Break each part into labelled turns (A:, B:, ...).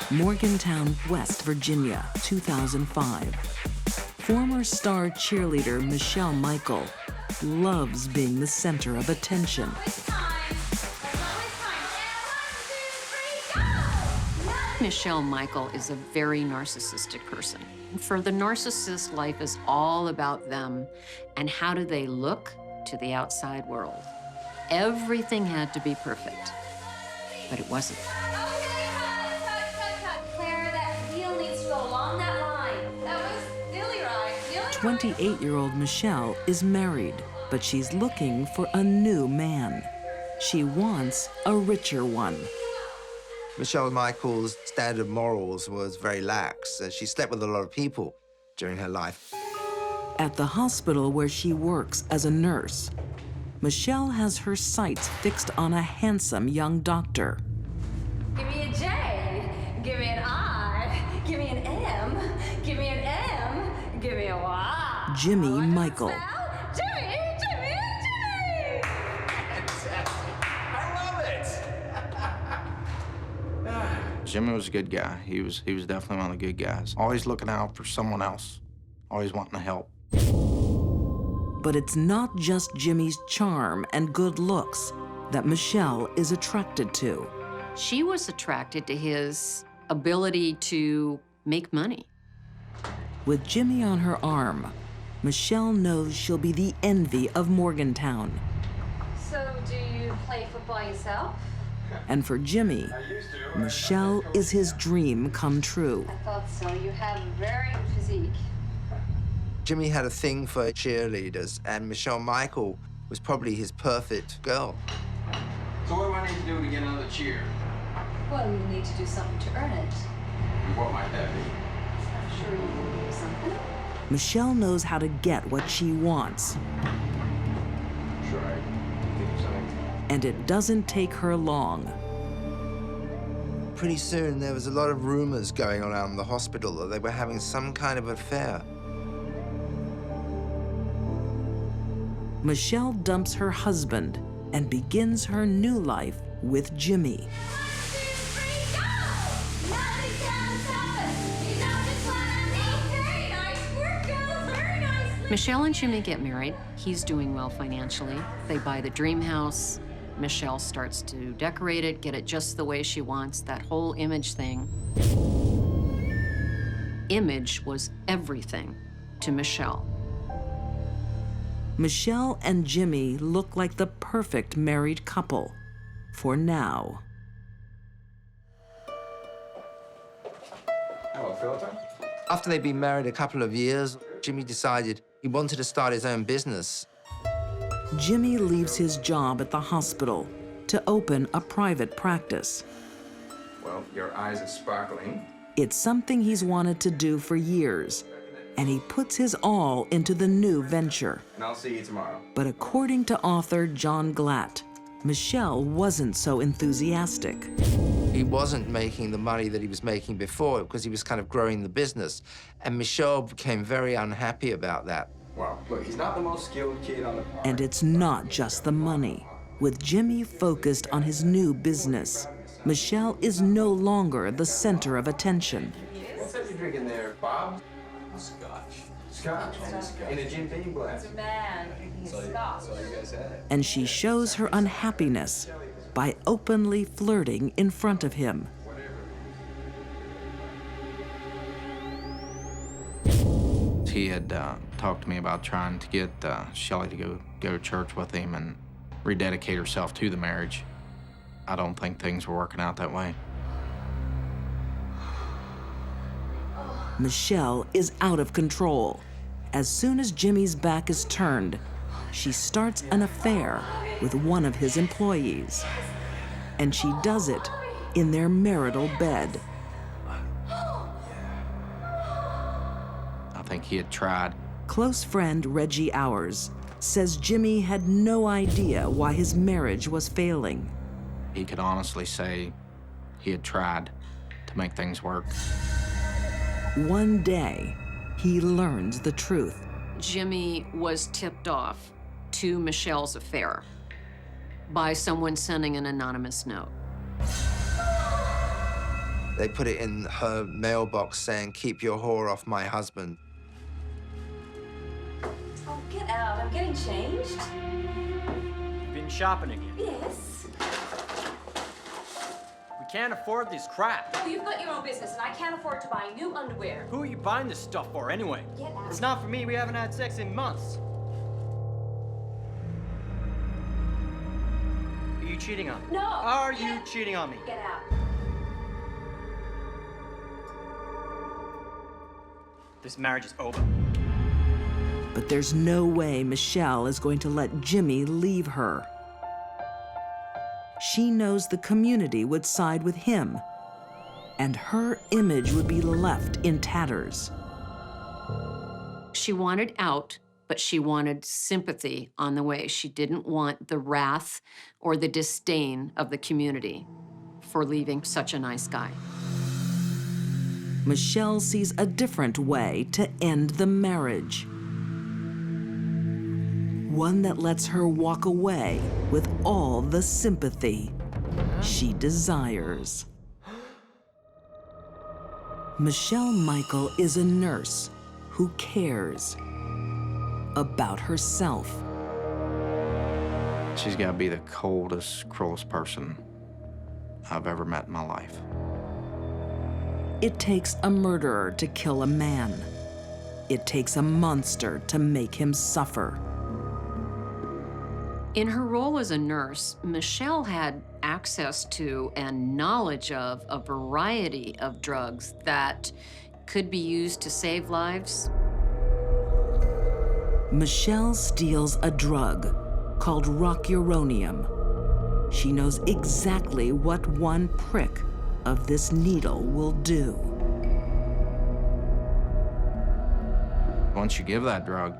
A: Morgantown, West Virginia, 2005. Former star cheerleader Michelle Michael loves being the center of attention.
B: Michelle Michael is a very narcissistic person. For the narcissist, life is all about them and how do they look to the outside world. Everything had to be perfect, but it wasn't.
C: Okay, cut. Claire, that wheel needs to go along that line. That was silly ride.
A: 28-year-old Michelle is married, but she's looking for a new man. She wants a richer one.
D: Michelle Michael's standard of morals was very lax. She slept with a lot of people during her life.
A: At the hospital where she works as a nurse, Michelle has her sights fixed on a handsome young doctor.
C: Give me a J, give me an I, give me an M, give me an M, give me a Y.
A: Jimmy Michael.
C: Jimmy!
E: Jimmy was a good guy. He was definitely one of the good guys. Always looking out for someone else. Always wanting to help.
A: But it's not just Jimmy's charm and good looks that Michelle is attracted to.
B: She was attracted to his ability to make money.
A: With Jimmy on her arm, Michelle knows she'll be the envy of Morgantown.
C: So, do you play football yourself?
A: And for Jimmy, Michelle is his dream come true.
C: I thought so. You have a very good physique.
D: Jimmy had a thing for cheerleaders, and Michelle Michael was probably his perfect girl.
F: So what do I need to do to get another cheer?
C: Well, you need to do something to earn it.
F: And what might that be?
C: I'm sure you can do something.
A: Michelle knows how to get what she wants,
F: Sure, I think of something.
A: and it doesn't take her long.
D: Pretty soon, there was a lot of rumors going on around the hospital that they were having some kind of affair.
A: Michelle dumps her husband and begins her new life with Jimmy.
B: Michelle and Jimmy get married. He's doing well financially. They buy the dream house. Michelle starts to decorate it, get it just the way she wants, that whole image thing. Image was everything to Michelle.
A: Michelle and Jimmy look like the perfect married couple for now.
F: Hello, Philippa.
D: After they'd been married a couple of years, Jimmy decided he wanted to start his own business.
A: Jimmy leaves his job at the hospital to open a private practice.
F: Well, your eyes are sparkling.
A: It's something he's wanted to do for years, and he puts his all into the new venture.
F: And I'll see you tomorrow.
A: But according to author John Glatt, Michelle wasn't so enthusiastic.
D: He wasn't making the money that he was making before because he was kind of growing the business. And Michelle became very unhappy about that.
F: Well, look, he's not the most skilled kid on the farm.
A: And it's not just the money. With Jimmy focused on his new business, Michelle is no longer the center of attention.
F: What's that you're drinking there, Bob? Scotch. In a Jim Beam glass.
C: Man, he's Scotch.
A: And she shows her unhappiness by openly flirting in front of him.
E: He had talked to me about trying to get Shelley to go to church with him and rededicate herself to the marriage. I don't think things were working out that way.
A: Michelle is out of control. As soon as Jimmy's back is turned, she starts an affair with one of his employees. And she does it in their marital bed.
E: I think he had tried.
A: Close friend Reggie Hours says Jimmy had no idea why his marriage was failing.
E: He could honestly say he had tried to make things work.
A: One day, he learns the truth.
B: Jimmy was tipped off to Michelle's affair by someone sending an anonymous note.
D: They put it in her mailbox saying, "Keep your whore off my husband."
C: Oh, get out. I'm getting changed.
G: You've been shopping again.
C: Yes.
G: We can't afford this crap.
C: Oh, you've got your own business, and I can't afford to buy new underwear.
G: Who are you buying this stuff for anyway?
C: Get out.
G: It's not for me. We haven't had sex in months. Are you cheating on me?
C: No.
G: Are you cheating on me?
C: Get out.
G: This marriage is over.
A: But there's no way Michelle is going to let Jimmy leave her. She knows the community would side with him, and her image would be left in tatters.
B: She wanted out, but she wanted sympathy on the way. She didn't want the wrath or the disdain of the community for leaving such a nice guy.
A: Michelle sees a different way to end the marriage. One that lets her walk away with all the sympathy she desires. Michelle Michael is a nurse who cares about herself.
E: She's got to be the coldest, cruelest person I've ever met in my life.
A: It takes a murderer to kill a man. It takes a monster to make him suffer.
B: In her role as a nurse, Michelle had access to and knowledge of a variety of drugs that could be used to save lives.
A: Michelle steals a drug called rocuronium. She knows exactly what one prick of this needle will do.
E: Once you give that drug,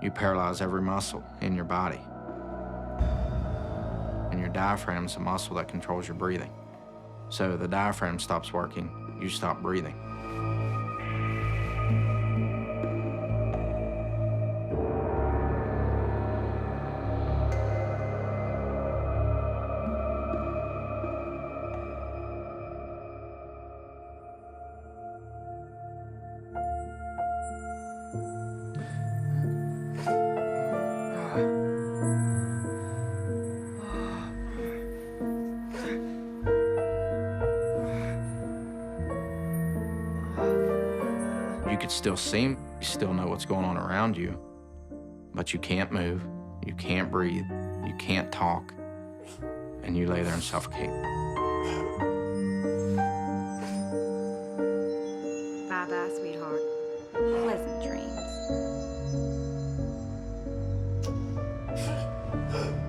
E: you paralyze every muscle in your body. And your diaphragm's a muscle that controls your breathing. So the diaphragm stops working, you stop breathing. You could still see, you still know what's going on around you, but you can't move, you can't breathe, you can't talk, and you lay there and suffocate.
H: Bye-bye, sweetheart. Pleasant dreams.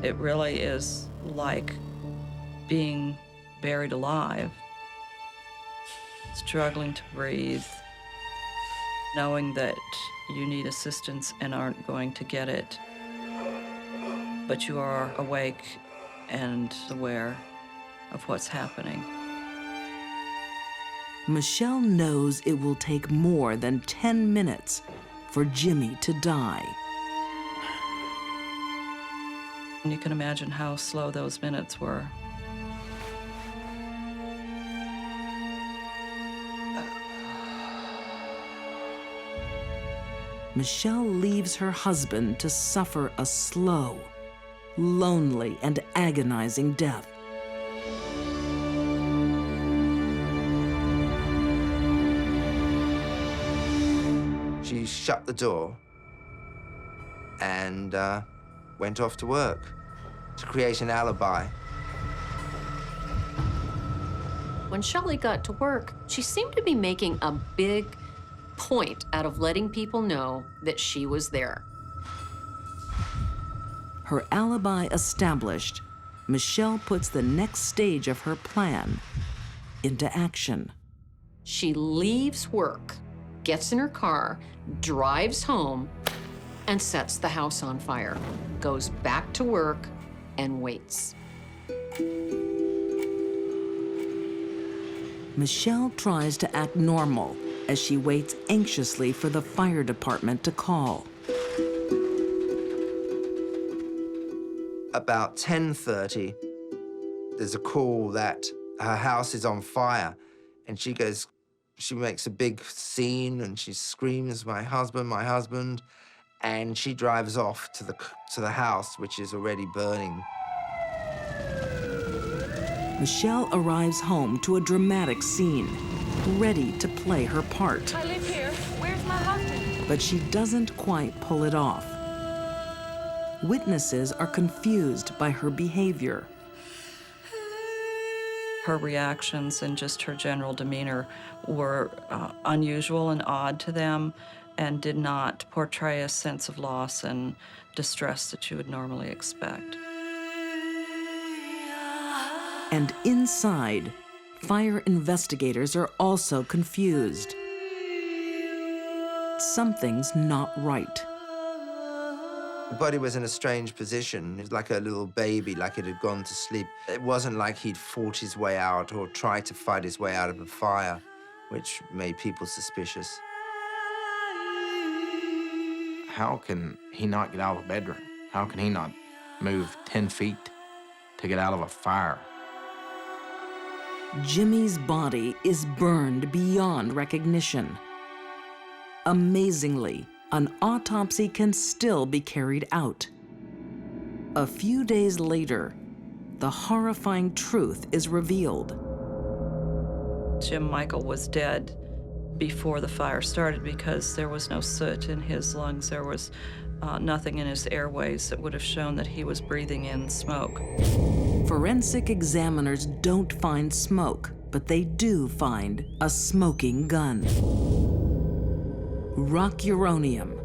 I: It really is like being buried alive, struggling to breathe, knowing that you need assistance and aren't going to get it, but you are awake and aware of what's happening.
A: Michelle knows it will take more than 10 minutes for Jimmy to die.
I: And you can imagine how slow those minutes were.
A: Michelle leaves her husband to suffer a slow, lonely, and agonizing death.
D: She shut the door and went off to work to create an alibi.
B: When Shelley got to work, she seemed to be making a big point out of letting people know that she was there.
A: Her alibi established, Michelle puts the next stage of her plan into action.
B: She leaves work, gets in her car, drives home, and sets the house on fire, goes back to work, and waits.
A: Michelle tries to act normal as she waits anxiously for the fire department to call.
D: About 10:30, there's a call that her house is on fire And she makes a big scene and she screams, my husband, and she drives off to the house, which is already burning.
A: Michelle arrives home to a dramatic scene, ready to play her part.
C: I live here. Where's my husband?
A: But she doesn't quite pull it off. Witnesses are confused by her behavior.
I: Her reactions and just her general demeanor were unusual and odd to them and did not portray a sense of loss and distress that you would normally expect.
A: And inside, fire investigators are also confused. Something's not right.
D: The body was in a strange position. It was like a little baby, like it had gone to sleep. It wasn't like he'd fought his way out or tried to fight his way out of a fire, which made people suspicious.
E: How can he not get out of a bedroom? How can he not move 10 feet to get out of a fire?
A: Jimmy's body is burned beyond recognition. Amazingly, an autopsy can still be carried out. A few days later, the horrifying truth is revealed.
I: Jim Michael was dead before the fire started because there was no soot in his lungs. There was nothing in his airways that would have shown that he was breathing in smoke.
A: Forensic examiners don't find smoke, but they do find a smoking gun. Rock uranium.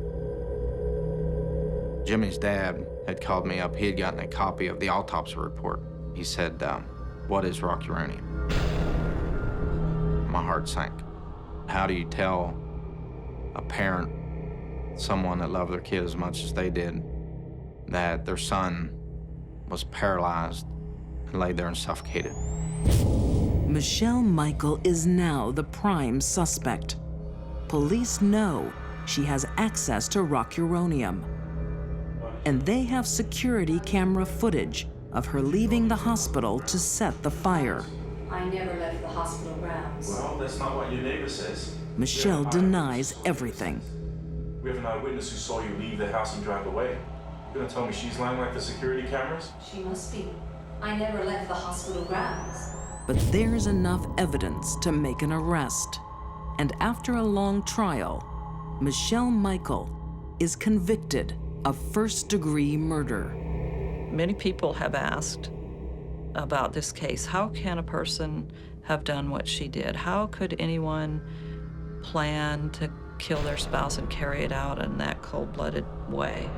E: Jimmy's dad had called me up. He had gotten a copy of the autopsy report. He said, what is rock uranium? My heart sank. How do you tell a parent, someone that loved their kid as much as they did, that their son was paralyzed and laid there and suffocated?
A: Michelle Michael is now the prime suspect. Police know she has access to rock uranium. And they have security camera footage of her leaving the hospital to set the fire.
C: I never left the hospital grounds.
J: Well, that's not what your neighbor says.
A: Michelle denies everything.
J: We have an eyewitness who saw you leave the house and drive away. You're gonna tell me she's lying like the security cameras?
C: She must be. I never left the hospital grounds.
A: But there's enough evidence to make an arrest. And after a long trial, Michelle Michael is convicted of first-degree murder.
I: Many people have asked about this case. How can a person have done what she did? How could anyone plan to kill their spouse and carry it out in that cold-blooded way?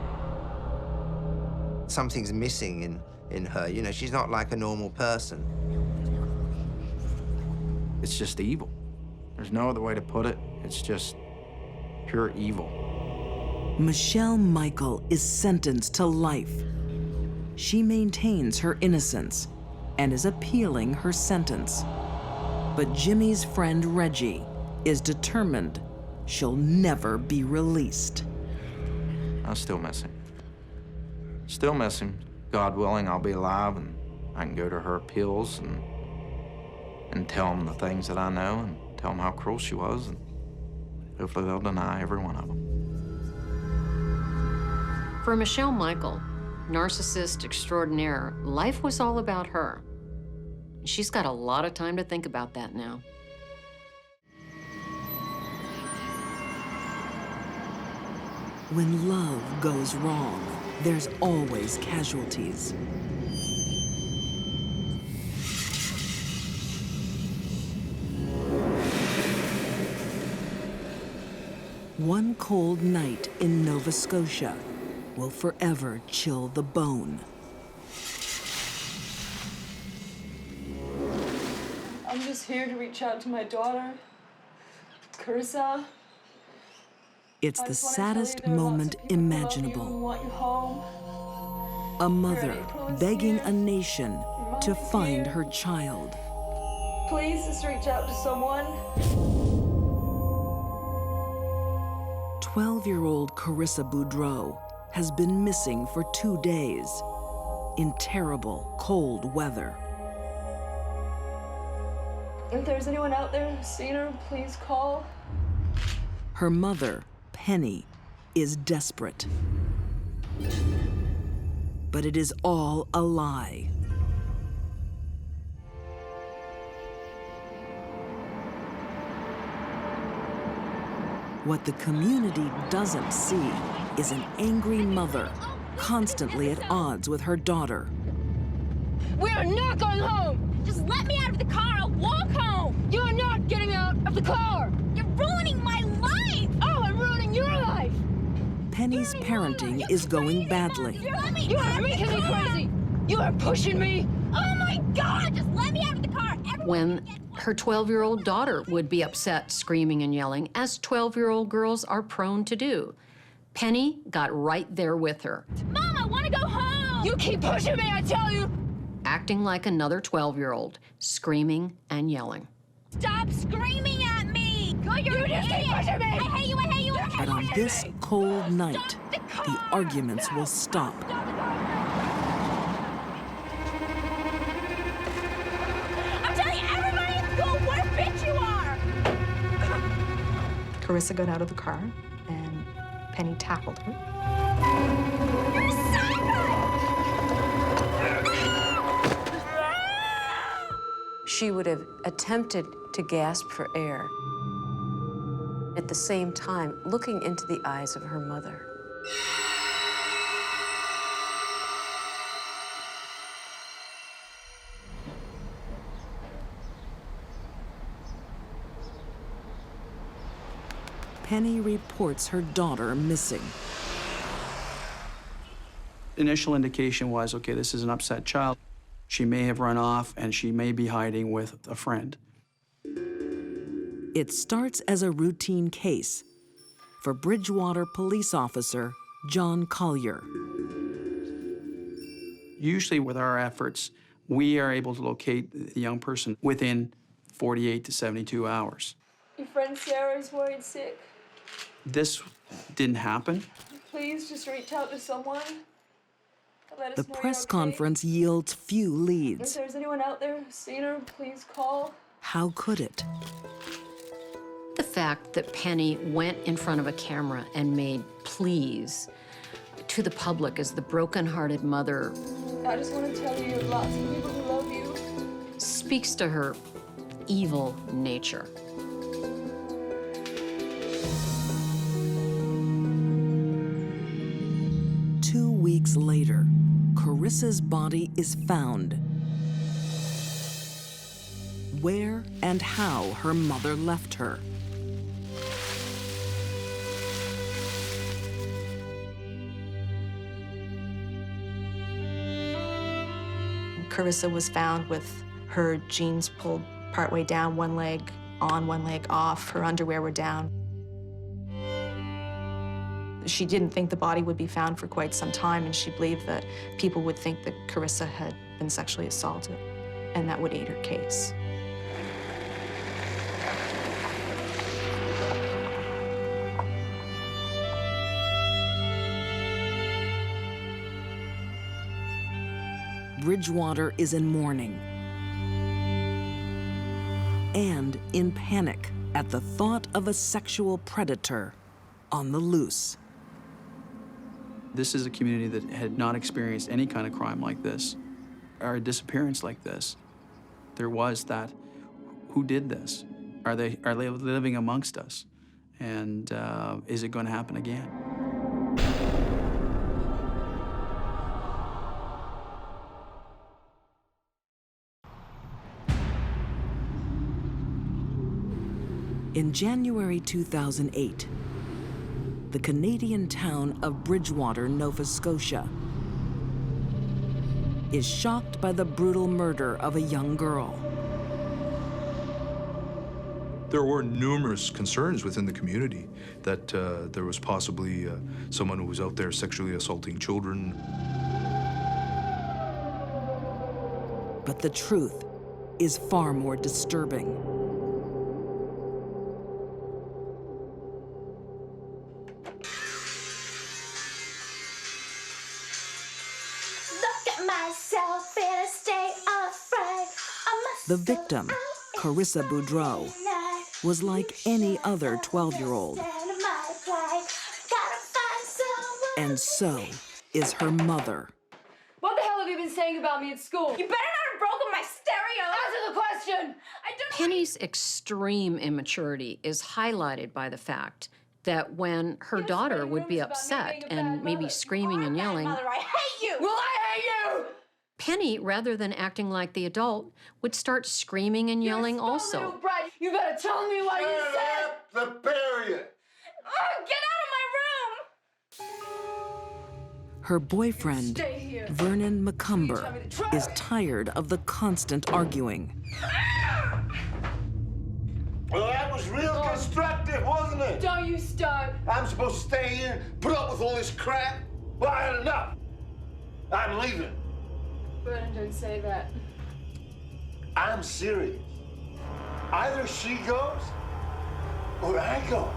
D: Something's missing in her. You know, she's not like a normal person.
E: It's just evil. There's no other way to put it. It's just pure evil.
A: Michelle Michael is sentenced to life. She maintains her innocence and is appealing her sentence. But Jimmy's friend Reggie is determined she'll never be released.
E: I still miss him. Still miss him. God willing, I'll be alive and I can go to her appeals and tell them the things that I know and tell them how cruel she was, and hopefully they'll deny every one of them.
B: For Michelle Michael, narcissist extraordinaire, life was all about her. She's got a lot of time to think about that now.
A: When love goes wrong, there's always casualties. One cold night in Nova Scotia will forever chill the bone.
K: I'm just here to reach out to my daughter, Carissa.
A: It's the saddest moment imaginable.
K: Want you home.
A: A mother begging a nation to find her child.
K: Please just reach out to someone.
A: 12-year-old Carissa Boudreau has been missing for 2 days in terrible, cold weather.
K: If there's anyone out there who's seen her, please call.
A: Her mother, Penny, is desperate. But it is all a lie. What the community doesn't see is an angry mother constantly at odds with her daughter.
L: We are not going home! Just let me out of the car, I'll walk home! You are not getting out of the car! You're ruining my life! Oh, I'm ruining your life!
A: Penny's parenting is going badly.
L: You are making me crazy! You are pushing me! Oh my God! Just let me out of the car!
B: When her 12-year-old daughter would be upset, screaming and yelling, as 12-year-old girls are prone to do, Penny got right there with her.
L: Mom, I want to go home! You keep pushing me, I tell you!
B: Acting like another 12-year-old, screaming and yelling.
L: Stop screaming at me! You're just keep pushing me! I hate you, I hate you, I hate you!
A: But on this cold night, the arguments will stop.
L: I'm telling everybody in school what a bitch you are!
M: Carissa got out of the car, and Penny tackled her.
L: You're a psycho!
N: She would have attempted to gasp for air, at the same time looking into the eyes of her mother.
A: Penny reports her daughter missing.
O: Initial indication was, okay, this is an upset child. She may have run off, and she may be hiding with a friend.
A: It starts as a routine case for Bridgewater police officer John Collier.
O: Usually with our efforts, we are able to locate the young person within 48 to 72 hours.
K: Your friend Sarah's worried sick.
O: This didn't happen.
K: Please just reach out to someone. Let
A: The
K: us know
A: press
K: you're okay.
A: conference yields few
K: If
A: leads.
K: there's anyone out there who's seen her, please call.
A: How could it?
B: The fact that Penny went in front of a camera and made pleas to the public as the broken-hearted mother
K: I just want to tell you, you have lots of people who love you.
B: speaks to her evil nature.
A: Two weeks later, Carissa's body is found. Where and how her mother left her.
M: Carissa was found with her jeans pulled partway down, one leg on, one leg off. Her underwear were down. She didn't think the body would be found for quite some time, and she believed that people would think that Carissa had been sexually assaulted, and that would aid her case.
A: Bridgewater is in mourning and in panic at the thought of a sexual predator on the loose.
O: This is a community that had not experienced any kind of crime like this, or a disappearance like this. There was that, who did this? Are they living amongst us? And is it going to happen again?
A: In January 2008, the Canadian town of Bridgewater, Nova Scotia, is shocked by the brutal murder of a young girl.
P: There were numerous concerns within the community that there was possibly someone who was out there sexually assaulting children.
A: But the truth is far more disturbing.
C: Look at myself in a state of fright.
A: The victim, Carissa Boudreau, was like any other 12-year-old. And so is her mother.
K: What the hell have you been saying about me at school?
L: You better not have broken my stereo!
K: Answer the question!
L: I don't
B: Penny's extreme immaturity is highlighted by the fact that when her daughter would be upset and maybe screaming and yelling,
L: Mother, I hate you!
K: Well, I hate you!
B: Penny, rather than acting like the adult, would start screaming and yelling also.
K: Little brat, you better tell me what you said!
Q: The barrier!
L: Oh, get out of my room!
A: Her boyfriend,
K: Stay here.
A: Vernon McCumber, is tired of the constant arguing.
Q: Well, that was real constructive, wasn't it?
K: Don't you start.
Q: I'm supposed to stay here and put up with all this crap? Well, I had enough. I'm leaving.
K: Vernon, don't say that.
Q: I'm serious. Either she goes or I go.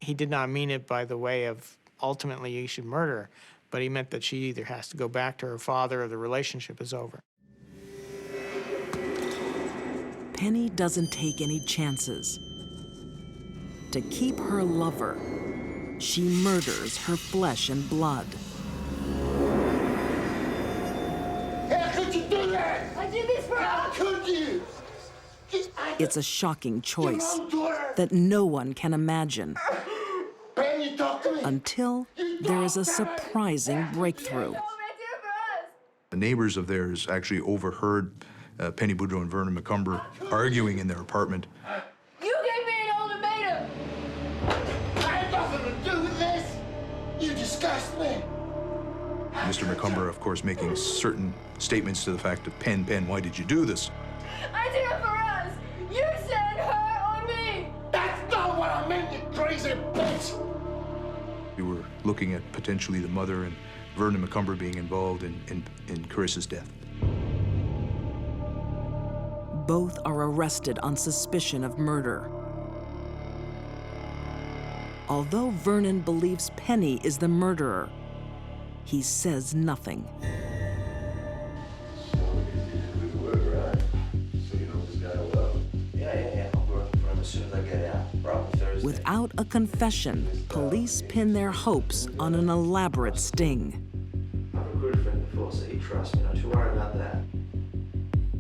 R: He did not mean it by the way of ultimately you should murder her, but he meant that she either has to go back to her father or the relationship is over.
A: Penny doesn't take any chances. To keep her lover, she murders her flesh and blood.
Q: How could you do that?
K: I did this for her!
Q: How could you?
A: It's a shocking choice that no one can imagine.
Q: Penny, talk to me.
A: Until there is a surprising breakthrough.
P: The neighbors of theirs actually overheard Penny Boudreau and Vernon McCumber arguing in their apartment.
K: You gave me an ultimatum!
Q: I had nothing to do with this. You disgust me.
P: Mr. McCumber, of course, making certain statements to the fact of, Penn, why did you do this?
K: I did it for us! You said her or me!
Q: That's not what I meant, you crazy bitch!
P: We were looking at potentially the mother and Vernon McCumber being involved in Carissa's death.
A: Both are arrested on suspicion of murder. Although Vernon believes Penny is the murderer, he says nothing. Without a confession, police pin their hopes on an elaborate sting.
F: I've recruited for him before, so he trusts me. Don't you worry about that.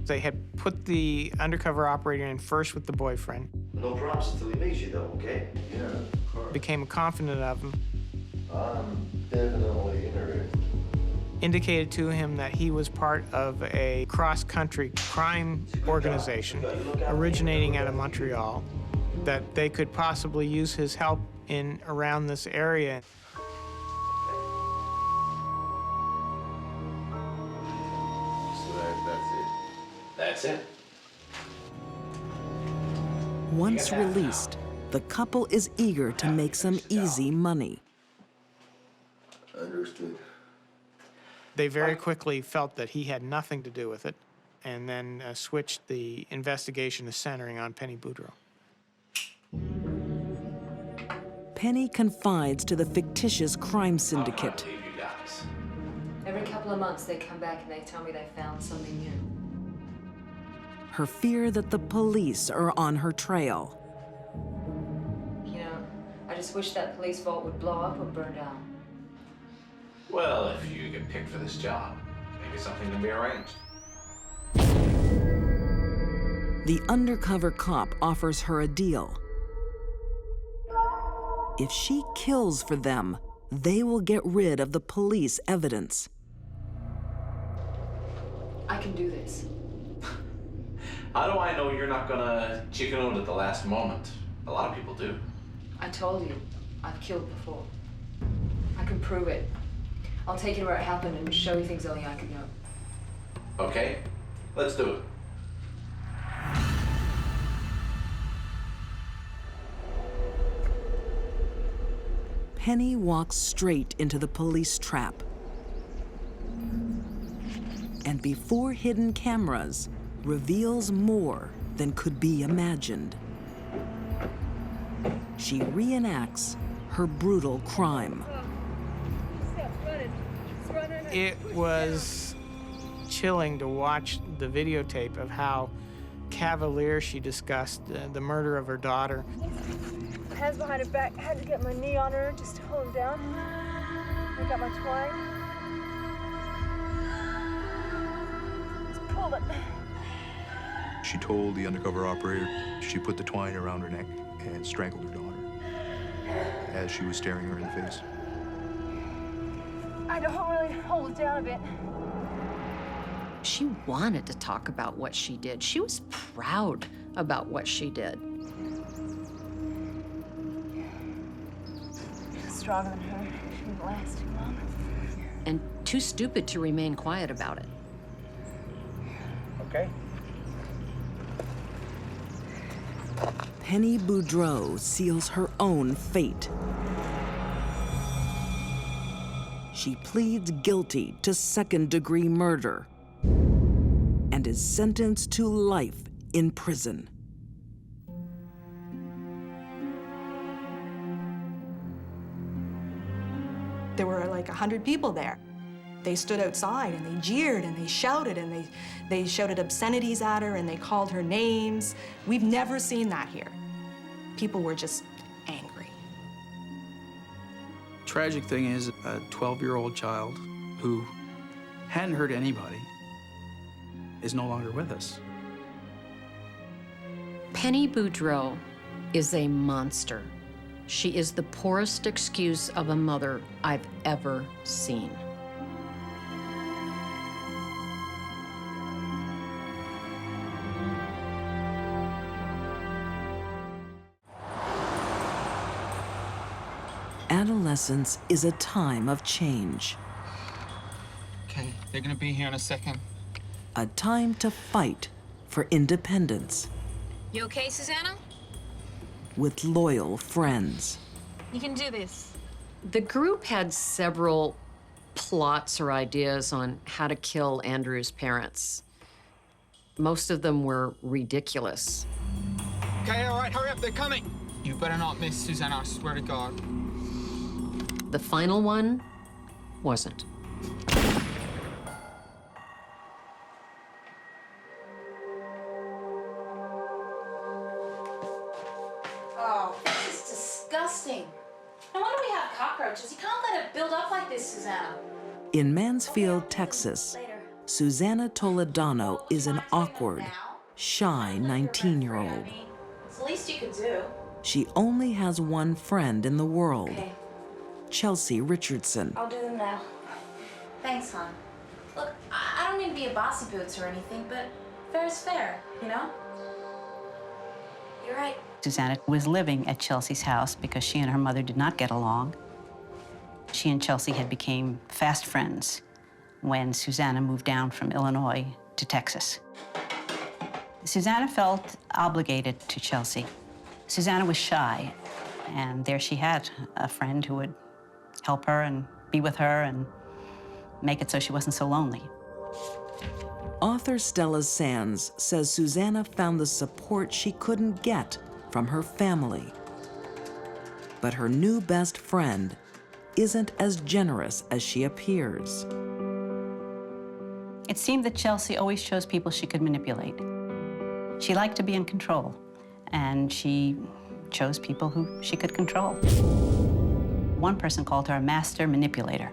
R: They had put the undercover operator in first with the boyfriend.
F: No promises till he meets you, though, okay? Yeah, of course.
R: Became confident of him.
F: I'm definitely interested.
R: Indicated to him that he was part of a cross-country crime organization originating out of Montreal, that they could possibly use his help in around this area.
F: That's it.
A: Once released, the couple is eager to make some easy money.
Q: Understood.
R: They very quickly felt that he had nothing to do with it, and then switched the investigation to centering on Penny Boudreau.
A: Penny confides to the fictitious crime syndicate.
C: Every couple of months, they come back and they tell me they found something new.
A: Her fear that the police are on her trail.
C: You know, I just wish that police vault would blow up or burn down.
E: Well, if you get picked for this job, maybe something can be arranged.
A: The undercover cop offers her a deal. If she kills for them, they will get rid of the police evidence.
C: I can do this.
E: How do I know you're not gonna chicken out at the last moment? A lot of people do.
C: I told you, I've killed before. I can prove it. I'll take you where it happened and show you things only I can know.
E: Okay, let's do it.
A: Penny walks straight into the police trap. And before hidden cameras, reveals more than could be imagined. She reenacts her brutal crime.
R: It was chilling to watch the videotape of how cavalier she discussed the murder of her daughter.
K: Hands behind her back. I had to get my knee on her just to hold him down. I got my twine. Just pulled it.
P: She told the undercover operator she put the twine around her neck and strangled her daughter as she was staring her in the face.
K: I don't really hold it down a bit.
B: She wanted to talk about what she did. She was proud about what she did.
K: Stronger than her. She didn't last too long.
B: And too stupid to remain quiet about it.
F: Okay.
A: Penny Boudreau seals her own fate. She pleads guilty to second-degree murder and is sentenced to life in prison.
M: There were like 100 people there. They stood outside and they jeered and they shouted and they shouted obscenities at her and they called her names. We've never seen that here. People were just angry.
O: Tragic thing is, a 12-year-old child who hadn't hurt anybody is no longer with us.
B: Penny Boudreau is a monster. She is the poorest excuse of a mother I've ever seen.
A: Adolescence is a time of change.
S: Okay, they're gonna be here in a second.
A: A time to fight for independence
L: You okay, Susanna?
A: with loyal friends.
L: You can do this.
B: The group had several plots or ideas on how to kill Andrew's parents. Most of them were ridiculous.
S: Okay, all right, hurry up, they're coming. You better not miss, Susanna, I swear to God.
B: The final one wasn't.
T: Oh, this is disgusting. No wonder we have cockroaches. You can't let it build up like this, Susanna.
A: In Mansfield, Texas, Susanna Toledano is an awkward, shy 19-year-old.
T: It's the least you could do.
A: She only has one friend in the world,
T: Okay.
A: Chelsea Richardson.
T: I'll do them now. Thanks, hon. Look, I don't mean to be a bossy boots or anything, but fair is fair, you know? You're right.
U: Susanna was living at Chelsea's house because she and her mother did not get along. She and Chelsea had become fast friends when Susanna moved down from Illinois to Texas. Susanna felt obligated to Chelsea. Susanna was shy, and there she had a friend who would help her and be with her and make it so she wasn't so lonely.
A: Author Stella Sands says Susanna found the support she couldn't get from her family. But her new best friend isn't as generous as she appears.
U: It seemed that Chelsea always chose people she could manipulate. She liked to be in control, and she chose people who she could control. One person called her a master manipulator.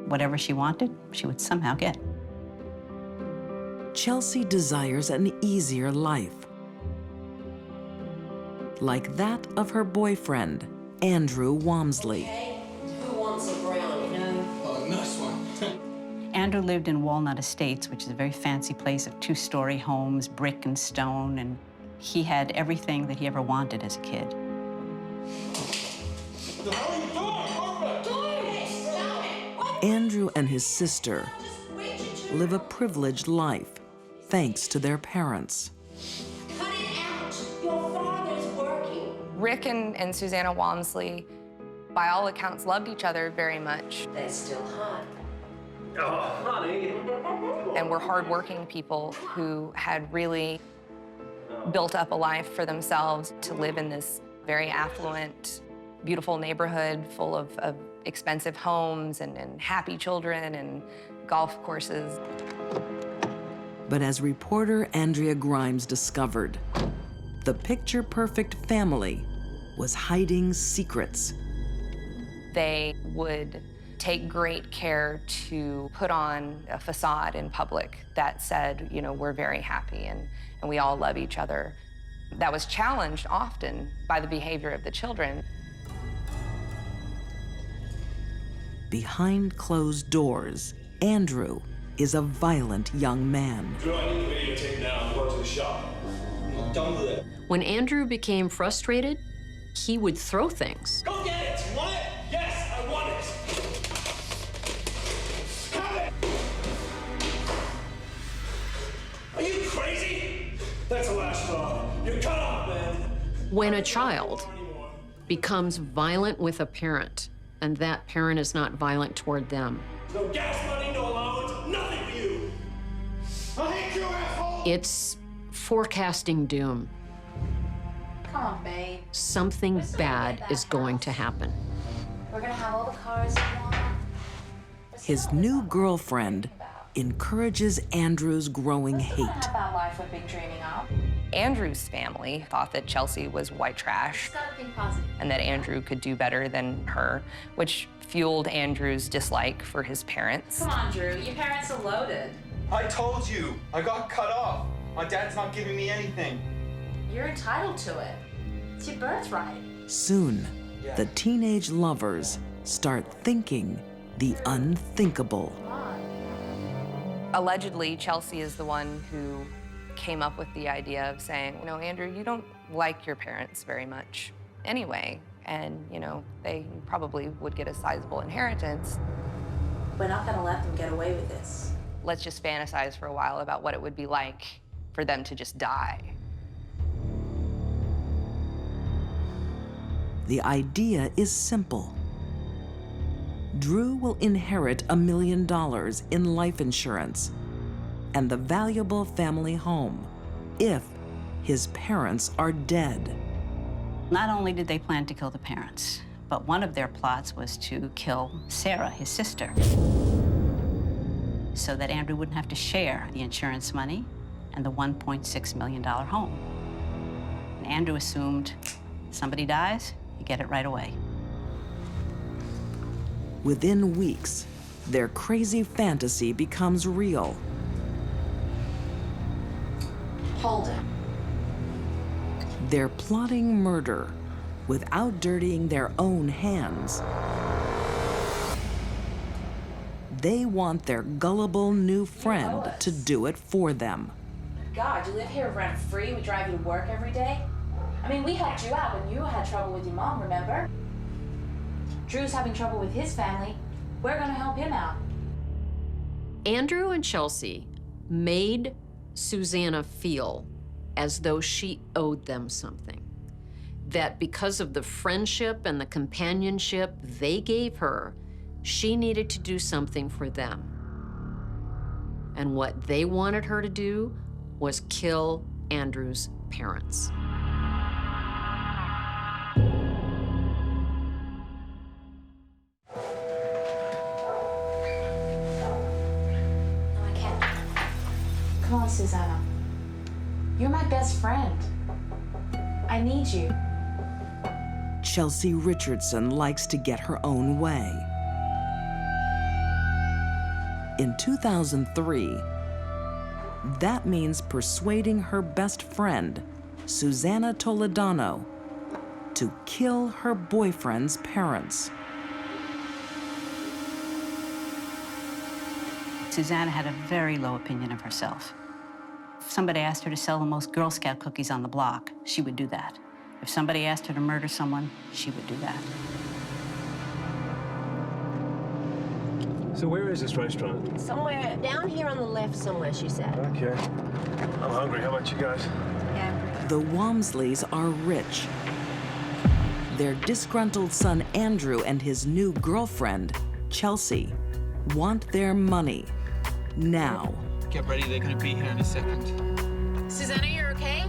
U: Whatever she wanted, she would somehow get.
A: Chelsea desires an easier life, like that of her boyfriend, Andrew Walmsley.
V: Who wants a brownie? No.
S: Oh, nice one.
U: Andrew lived in Walnut Estates, which is a very fancy place of two-story homes, brick and stone, and he had everything that he ever wanted as a kid.
A: Andrew and his sister live a privileged life, thanks to their parents.
V: Cut it out. Your father's working.
W: Rick and Susanna Walmsley, by all accounts, loved each other very much.
V: They're still hot.
Q: Oh, honey.
W: And were hardworking people who had really built up a life for themselves to live in this very affluent, beautiful neighborhood full of expensive homes and happy children and golf courses.
A: But as reporter Andrea Grimes discovered, the picture-perfect family was hiding secrets.
W: They would take great care to put on a facade in public that said, you know, we're very happy and we all love each other. That was challenged often by the behavior of the children.
A: Behind closed doors, Andrew is a violent young man.
G: Drew, I need the videotape now. I'm going to the shop. Don't do that.
B: When Andrew became frustrated, he would throw things.
G: Go get it! You want it? Yes, I want it! Have it! Are you crazy? That's the last straw. You're cut off, man.
B: When a child becomes violent with a parent, and that parent is not violent toward them,
G: No gas money, no allowance, nothing for you! I hate you, asshole!
B: it's forecasting doom.
T: Come on, babe.
B: Something bad is going to happen.
T: We're gonna have all the cars you want.
A: His new girlfriend encourages Andrew's growing hate.
T: Have that life we've been dreaming of.
W: Andrew's family thought that Chelsea was white trash
T: Just gotta think positive.
W: and that Andrew could do better than her, which fueled Andrew's dislike for his parents.
T: Come on, Drew. Your parents are loaded.
S: I told you, I got cut off. My dad's not giving me anything.
T: You're entitled to it. It's your birthright.
A: Soon, the teenage lovers start thinking the unthinkable.
W: Allegedly, Chelsea is the one who came up with the idea of saying, you know, Andrew, you don't like your parents very much anyway, and, you know, they probably would get a sizable inheritance.
T: We're not gonna let them get away with this.
W: Let's just fantasize for a while about what it would be like for them to just die.
A: The idea is simple. Drew will inherit $1 million in life insurance and the valuable family home if his parents are dead.
U: Not only did they plan to kill the parents, but one of their plots was to kill Sarah, his sister, so that Andrew wouldn't have to share the insurance money and the $1.6 million home. And Andrew assumed somebody dies, you get it right away.
A: Within weeks, their crazy fantasy becomes real.
T: Hold it.
A: They're plotting murder without dirtying their own hands. They want their gullible new friend to do it for them.
T: God, you live here rent free. We drive you to work every day. I mean, we helped you out when you had trouble with your mom, remember? Drew's having trouble with his family. We're gonna help him out.
B: Andrew and Chelsea made Susanna feel as though she owed them something. That because of the friendship and the companionship they gave her, she needed to do something for them. And what they wanted her to do was kill Andrew's parents.
T: Come on, Susanna. You're my best friend. I need you.
A: Chelsea Richardson likes to get her own way. In 2003, that means persuading her best friend, Susanna Toledano, to kill her boyfriend's parents.
U: Susanna had a very low opinion of herself. If somebody asked her to sell the most Girl Scout cookies on the block, she would do that. If somebody asked her to murder someone, she would do that.
H: So where is this restaurant?
J: Somewhere down here on the left somewhere, she said.
H: Okay. I'm hungry. How about you guys?
J: Yeah.
A: The Walmsleys are rich. Their disgruntled son Andrew and his new girlfriend, Chelsea, want their money now.
S: Get ready, they're gonna be here in a second.
T: Susanna, you're okay?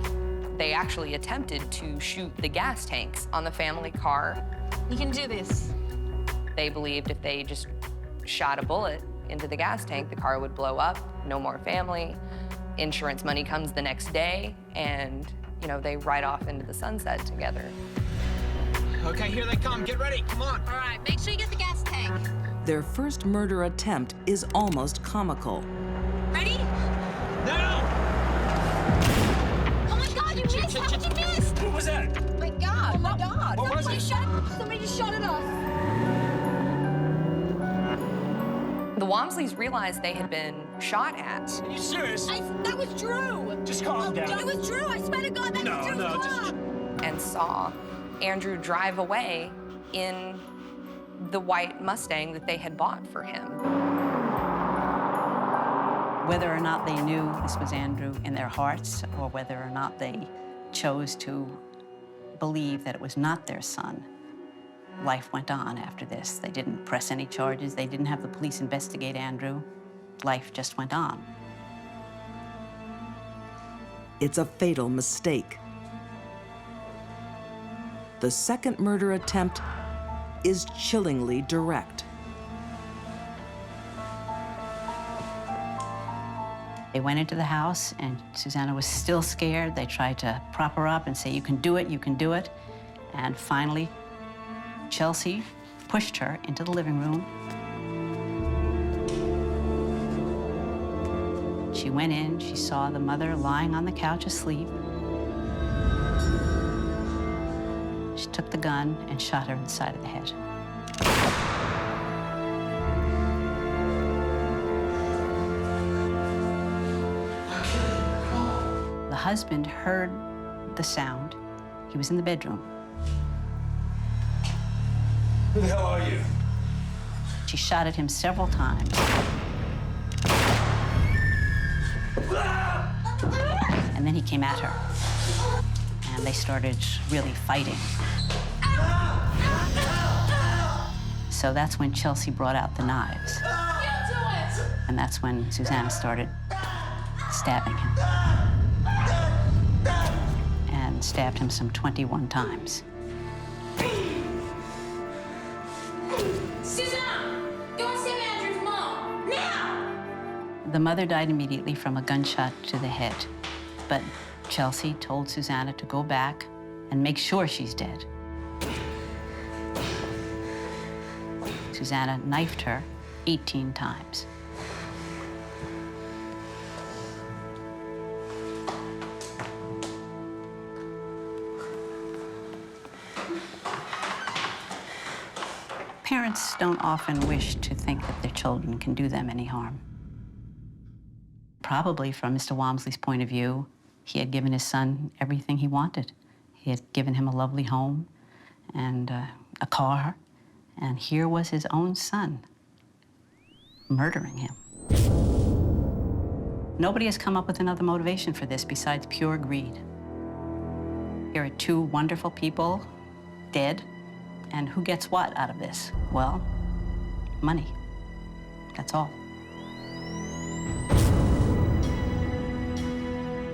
W: They actually attempted to shoot the gas tanks on the family car.
T: You can do this.
W: They believed if they just shot a bullet into the gas tank, the car would blow up, no more family. Insurance money comes the next day, and you know, they ride off into the sunset together.
S: Okay, here they come. Get ready. Come on.
L: All right, make sure you get the gas tank.
A: Their first murder attempt is almost comical.
L: Ready?
S: Now!
L: Oh my God, you missed! How did you miss?
S: What was that?
L: Oh my God! Oh my God!
S: What was it?
L: Somebody just shot at us.
W: The Wamsleys realized they had been shot at.
S: Are you serious?
L: That was Drew.
S: Just calm down.
L: It was Drew. I swear to God, that was Drew's car.
W: And saw Andrew drive away in the white Mustang that they had bought for him.
U: Whether or not they knew this was Andrew in their hearts, or whether or not they chose to believe that it was not their son, life went on after this. They didn't press any charges. They didn't have the police investigate Andrew. Life just went on.
A: It's a fatal mistake. The second murder attempt is chillingly direct.
U: They went into the house, and Susanna was still scared. They tried to prop her up and say, you can do it, you can do it. And finally, Chelsea pushed her into the living room. She went in, she saw the mother lying on the couch asleep. She took the gun and shot her in the side of the head. The husband heard the sound. He was in the bedroom.
G: Who the hell are you?
U: She shot at him several times. And then he came at her. And they started really fighting. So that's when Chelsea brought out the knives. And that's when Susanna started stabbing him. And stabbed him some 21 times.
L: Susanna, go and save Andrew's mom, now!
U: The mother died immediately from a gunshot to the head. But Chelsea told Susanna to go back and make sure she's dead. Susanna knifed her 18 times. Parents don't often wish to think that their children can do them any harm. Probably from Mr. Wamsley's point of view, he had given his son everything he wanted. He had given him a lovely home and a car, and here was his own son murdering him. Nobody has come up with another motivation for this besides pure greed. Here are two wonderful people dead, and who gets what out of this? Well, money. That's all.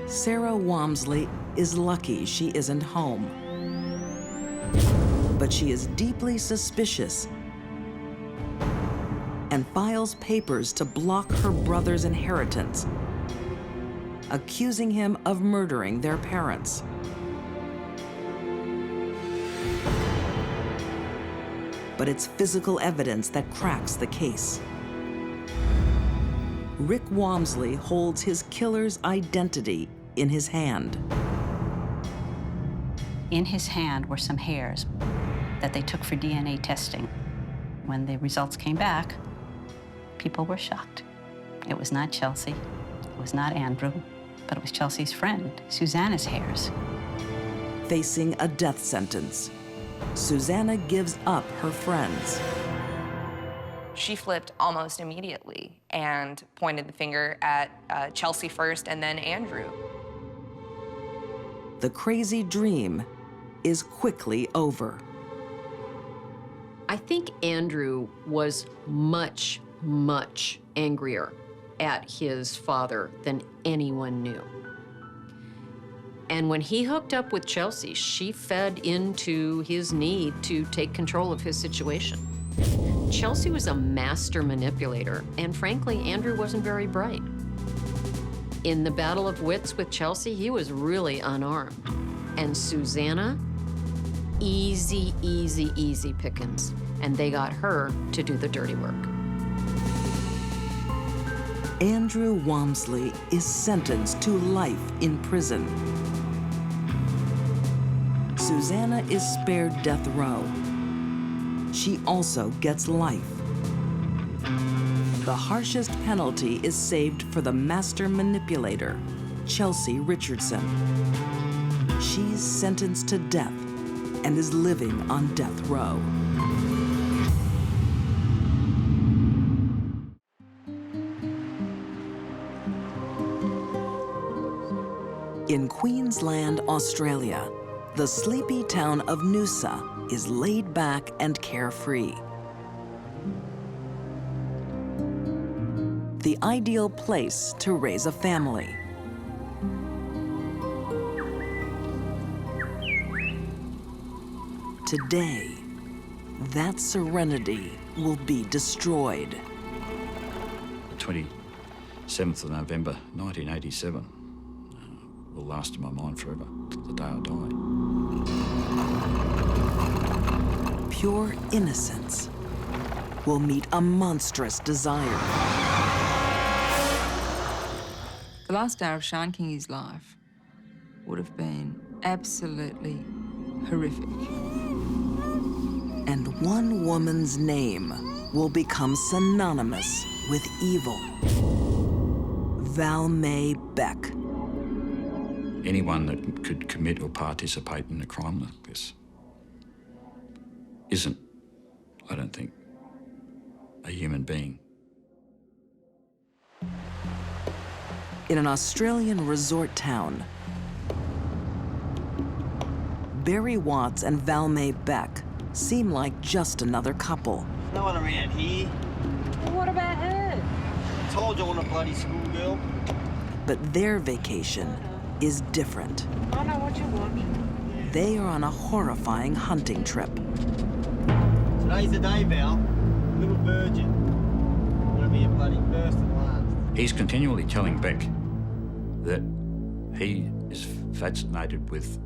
A: Sarah Wamsley is lucky she isn't home. But she is deeply suspicious and files papers to block her brother's inheritance, accusing him of murdering their parents. But it's physical evidence that cracks the case. Rick Wamsley holds his killer's identity in his hand.
U: In his hand were some hairs that they took for DNA testing. When the results came back, people were shocked. It was not Chelsea, it was not Andrew, but it was Chelsea's friend, Susanna's hairs.
A: Facing a death sentence, Susanna gives up her friends.
W: She flipped almost immediately and pointed the finger at Chelsea first and then Andrew.
A: The crazy dream is quickly over.
B: I think Andrew was much, much angrier at his father than anyone knew. And when he hooked up with Chelsea, she fed into his need to take control of his situation. Chelsea was a master manipulator, and frankly, Andrew wasn't very bright. In the battle of wits with Chelsea, he was really unarmed. And Susanna, easy, easy, easy pickings. And they got her to do the dirty work.
A: Andrew Walmsley is sentenced to life in prison. Susanna is spared death row. She also gets life. The harshest penalty is saved for the master manipulator, Chelsea Richardson. She's sentenced to death and is living on death row. In Queensland, Australia, the sleepy town of Noosa is laid back and carefree. The ideal place to raise a family. Today, that serenity will be destroyed.
D: 27th of November, 1987. Will last in my mind forever, till the day I die.
A: Pure innocence will meet a monstrous desire.
I: The last hour of Sean Kingy's life would have been absolutely horrific.
A: And one woman's name will become synonymous with evil. Val May Beck.
D: Anyone that could commit or participate in a crime like this isn't, I don't think, a human being.
A: In an Australian resort town, Barry Watts and Val May Beck seem like just another couple.
N: No one around here.
I: Well, what about her?
N: I told you I want a bloody schoolgirl.
A: But their vacation is different.
I: I know what you want.
A: They are on a horrifying hunting trip.
N: Today's the day, Val. Little virgin. Gonna be a bloody first and last.
D: He's continually telling Beck that he is fascinated with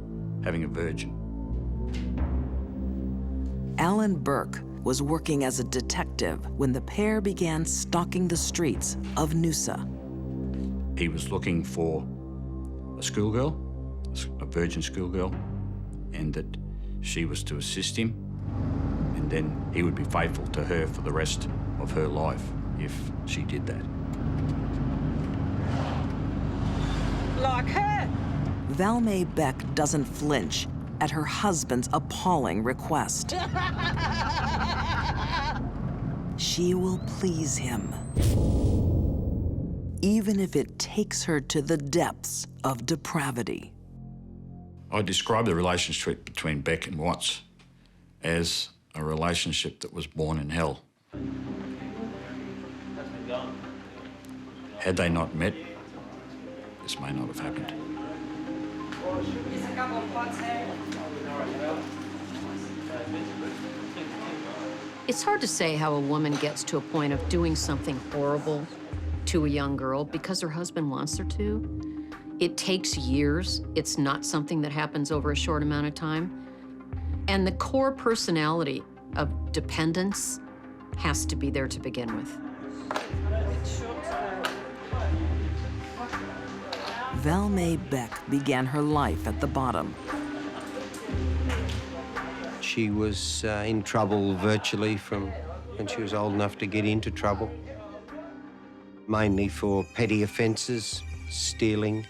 D: having a virgin.
A: Alan Burke was working as a detective when the pair began stalking the streets of Noosa.
D: He was looking for a schoolgirl, a virgin schoolgirl, and that she was to assist him, and then he would be faithful to her for the rest of her life if she did that.
I: Like her?
A: Val May Beck doesn't flinch at her husband's appalling request. She will please him, even if it takes her to the depths of depravity.
D: I describe the relationship between Beck and Watts as a relationship that was born in hell. Had they not met, this may not have happened.
I: There's a couple of pots there.
B: It's hard to say how a woman gets to a point of doing something horrible to a young girl because her husband wants her to. It takes years. It's not something that happens over a short amount of time. And the core personality of dependence has to be there to begin with.
A: Val May Beck began her life at the bottom.
F: She was in trouble virtually from when she was old enough to get into trouble. Mainly for petty offences, stealing,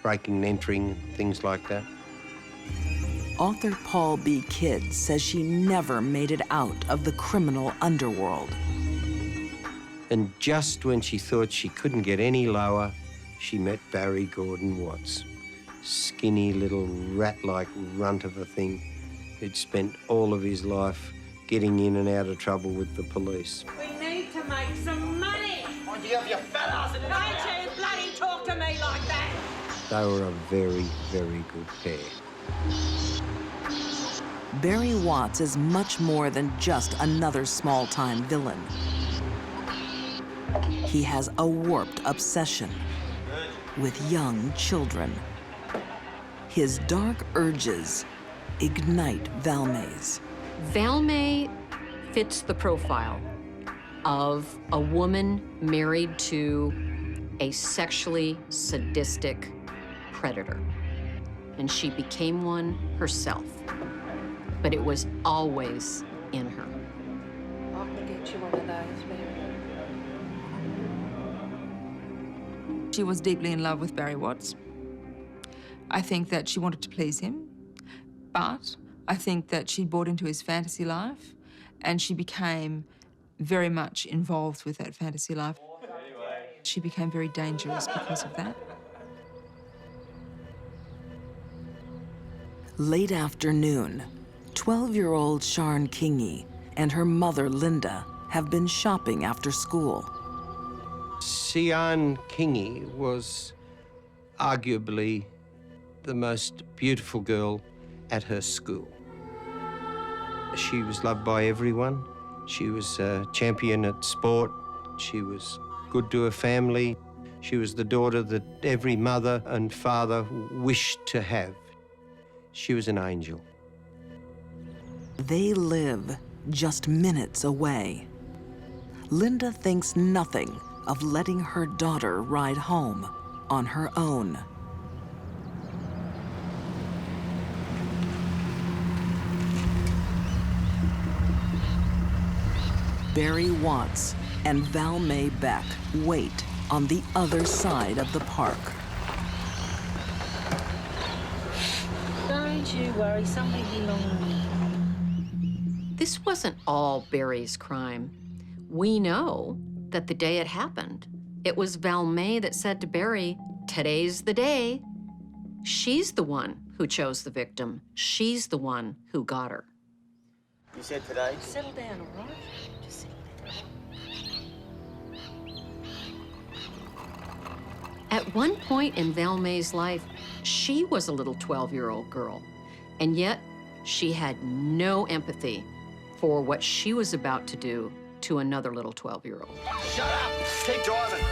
F: breaking and entering, things like that.
A: Author Paul B. Kidd says she never made it out of the criminal underworld.
F: And just when she thought she couldn't get any lower, she met Barry Gordon Watts. Skinny little rat-like runt of a thing who'd spent all of his life getting in and out of trouble with the police.
I: We need to make some money.
N: Why'd you have your fat ass in the
I: Don't you bloody talk to me like that.
F: They were a very, very good pair.
A: Barry Watts is much more than just another small-time villain. He has a warped obsession with young children. His dark urges ignite Valmay's.
B: Valmay fits the profile of a woman married to a sexually sadistic predator. And she became one herself. But it was always in her.
I: I can get you one of those, Mary. She was deeply in love with Barry Watts. I think that she wanted to please him, but I think that she bought into his fantasy life and she became very much involved with that fantasy life. She became very dangerous because of that.
A: Late afternoon, 12-year-old Sian Kingi and her mother, Linda, have been shopping after school.
F: Sian Kingi was arguably the most beautiful girl at her school. She was loved by everyone. She was a champion at sport. She was good to her family. She was the daughter that every mother and father wished to have. She was an angel.
A: They live just minutes away. Linda thinks nothing of letting her daughter ride home on her own. Barry Watts and Valmay Beck wait on the other side of the park.
V: Don't you worry, somebody belongs.
B: This wasn't all Barry's crime. We know that the day it happened, it was Valmay that said to Barry, "Today's the day." She's the one who chose the victim. She's the one who got her.
N: You said today?
V: Settle down, all right? Just settle down.
B: At one point in Valmay's life, she was a little 12-year-old girl, and yet she had no empathy for what she was about to do to another little 12-year-old.
Q: Shut up! Keep driving!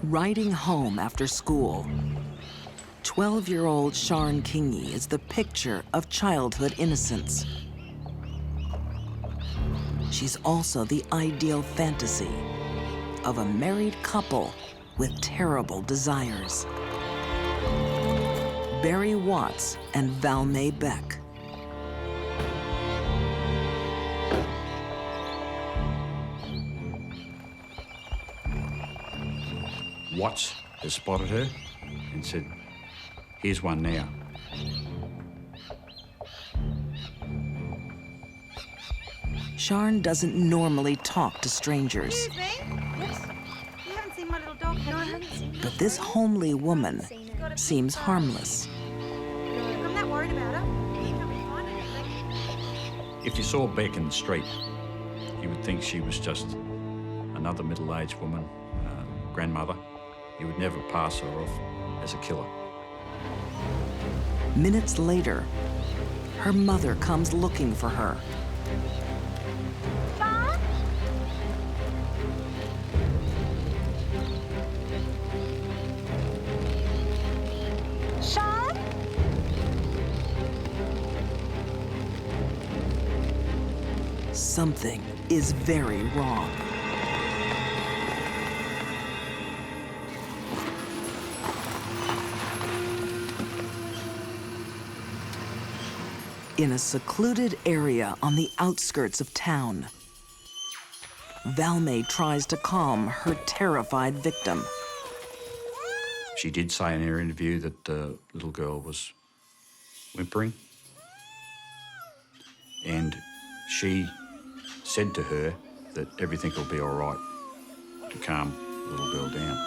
A: Riding home after school, 12-year-old Sian Kingi is the picture of childhood innocence. She's also the ideal fantasy of a married couple with terrible desires. Barry Watts and Valmay Beck.
D: Watts has spotted her and said, "Here's one now."
A: Sian doesn't normally talk to strangers.
C: Excuse me? Yes? You haven't seen my little dog, have you? No, I haven't seen
A: But this homely woman seems harmless.
C: I'm not worried about her. You can be fine and everything.
D: If you saw Beck in the street, you would think she was just another middle-aged woman, grandmother. You would never pass her off as a killer.
A: Minutes later, her mother comes looking for her.
C: Mom? Sian?
A: Something is very wrong. In a secluded area on the outskirts of town, Valmay tries to calm her terrified victim.
D: She did say in her interview that the little girl was whimpering, and she said to her that everything will be all right to calm the little girl down.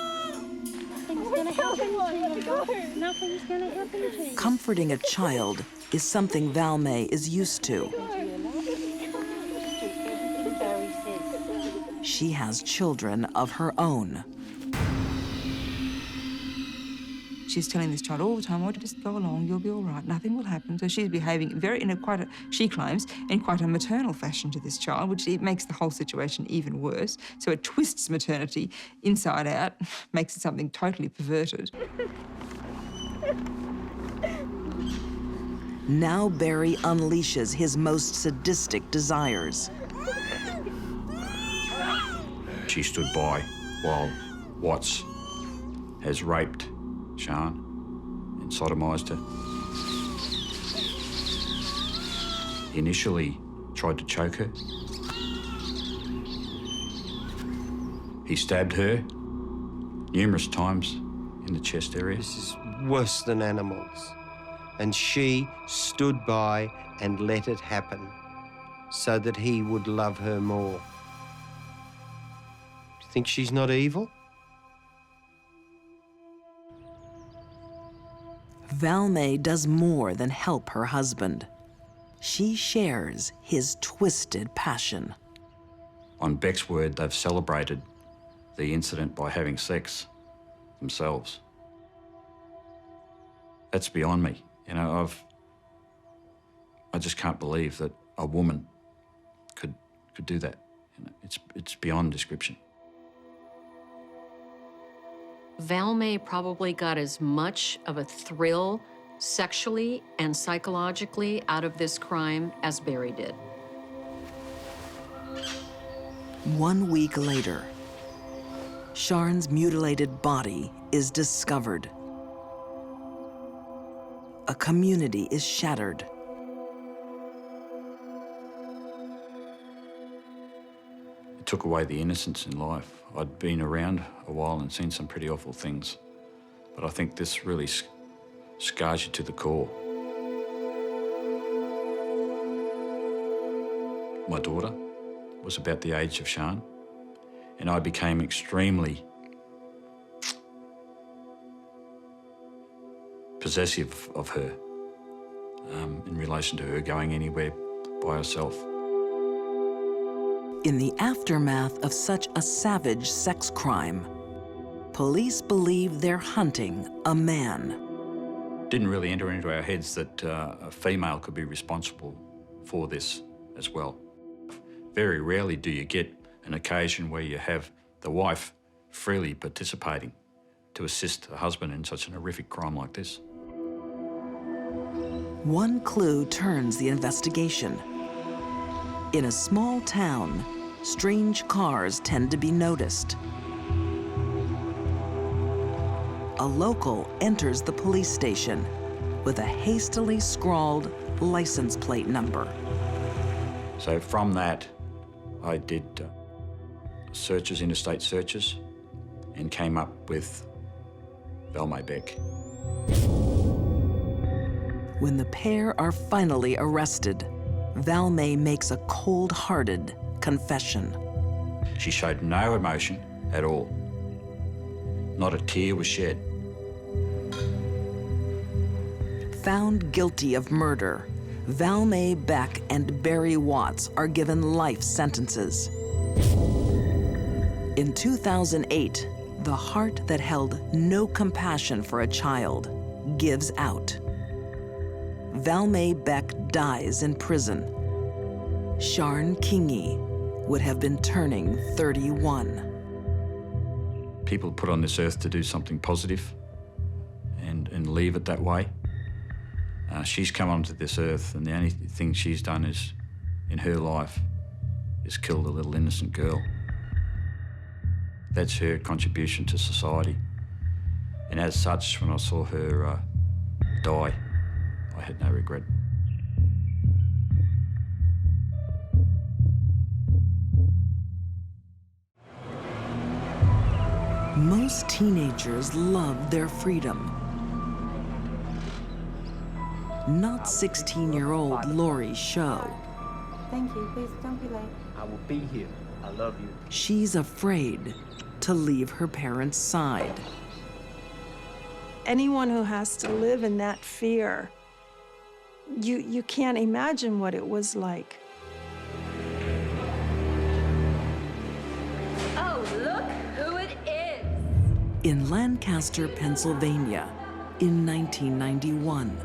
V: Nothing's gonna happen to you. Nothing's gonna happen to you.
A: Comforting a child is something Valmay is used to.
V: Barry said
A: she has children of her own.
I: She's telling this child all the time, "Oh, just go along, you'll be all right, nothing will happen." So she's behaving she claims, in quite a maternal fashion to this child, which it makes the whole situation even worse. So it twists maternity inside out, makes it something totally perverted.
A: Now Barry unleashes his most sadistic desires.
D: She stood by while Watts has raped Sian and sodomised her. He initially tried to choke her. He stabbed her numerous times in the chest area.
F: This is worse than animals. And she stood by and let it happen so that he would love her more. Do you think she's not evil?
A: Valmay does more than help her husband. She shares his twisted passion.
D: On Beck's word, they've celebrated the incident by having sex themselves. That's beyond me. You know, I just can't believe that a woman could do that. You know, it's beyond description.
B: Valmay probably got as much of a thrill sexually and psychologically out of this crime as Barry did.
A: 1 week later, Sian's mutilated body is discovered. A community is shattered.
D: It took away the innocence in life. I'd been around a while and seen some pretty awful things, but I think this really scars you to the core. My daughter was about the age of Sian, and I became extremely possessive of her in relation to her going anywhere by herself.
A: In the aftermath of such a savage sex crime, police believe they're hunting a man.
D: Didn't really enter into our heads that a female could be responsible for this as well. Very rarely do you get an occasion where you have the wife freely participating to assist the husband in such an horrific crime like this.
A: One clue turns the investigation. In a small town, strange cars tend to be noticed. A local enters the police station with a hastily scrawled license plate number.
D: So from that, I did searches, interstate searches, and came up with Valmay Beck.
A: When the pair are finally arrested, Valmay makes a cold-hearted confession.
D: She showed no emotion at all. Not a tear was shed.
A: Found guilty of murder, Valmay Beck and Barry Watts are given life sentences. In 2008, the heart that held no compassion for a child gives out. Valmay Beck dies in prison. Sian Kingi would have been turning 31.
D: People put on this earth to do something positive and leave it that way. She's come onto this earth, and the only thing she's done is, in her life, is killed a little innocent girl. That's her contribution to society. And as such, when I saw her die, I had no regret.
A: Most teenagers love their freedom. Not 16-year-old Lori Show.
E: Thank you. Please don't be late.
N: I will be here. I love you.
A: She's afraid to leave her parents' side.
E: Anyone who has to live in that fear, you can't imagine what it was like.
A: In Lancaster, Pennsylvania, in 1991,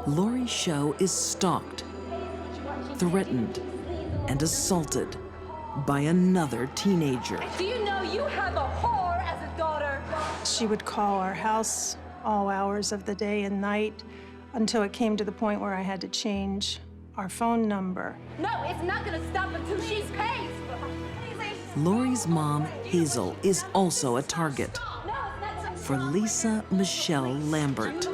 A: Lori Show is stalked, threatened, and assaulted by another teenager.
L: Do you know you have a whore as a daughter?
E: She would call our house all hours of the day and night until it came to the point where I had to change our phone number.
L: No, it's not gonna stop until she's paid.
A: Lori's mom, Hazel, is also a target for Lisa Michelle Lambert.